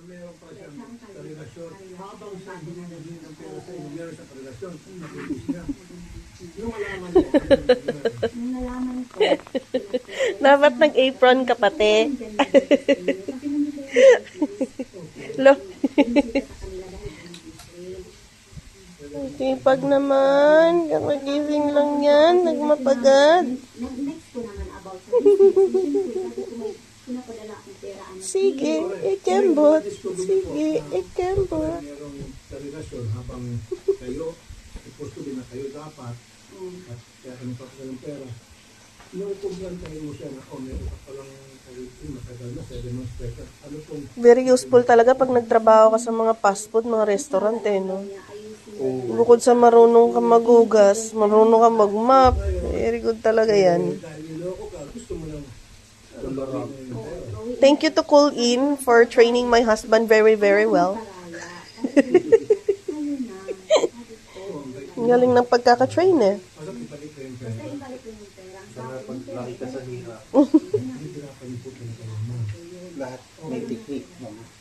meron pa siyang relasyon. Habang siya hinihingin ng pera sa inyo, meron sa relasyon. Nakipos niya. Yung alaman ko. Nung nalaman ko, Dapat nag-apron ka pati. Lo. Sipag naman. Kakagising lang yan. Nagmapagad. next ko naman about sa business. Sabi ko may pinapadala akong pera. Sige, ikembot. Sige, ikembot. Merong relasyon habang kayo, supposed to be na kayo dapat, at kaya ano pa ng pera. Nung kumpantahin mo siya na, meron ka palang matagal na, 7 months better. Ano pong Very useful talaga pag nagtrabaho ka sa mga fast food, mga restaurant no? Bukod sa marunong ka magugas, marunong ka mag-map, very good talaga yan. dahil niloko ka, gusto mo lang Thank you to Cool In for training my husband very, very well. Ang galing ng pagkaka-train eh. pasok ibalik ko yung pera. Laki ka sa hira. Hindi pinapan yung puto ng kalama. Lahat may technique.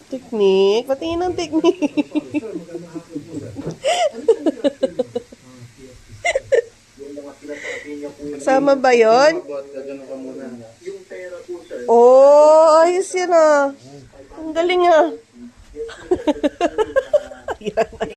Technique? Patingin ng technique. Sir, magandang hapon po, sir. Ano sa Yung mga pinatabi niya po. Kasama ba yun? Gagano ka muna. Yung pera po, sir. Oh, ayos yan ah. Ang galing ah. Yan.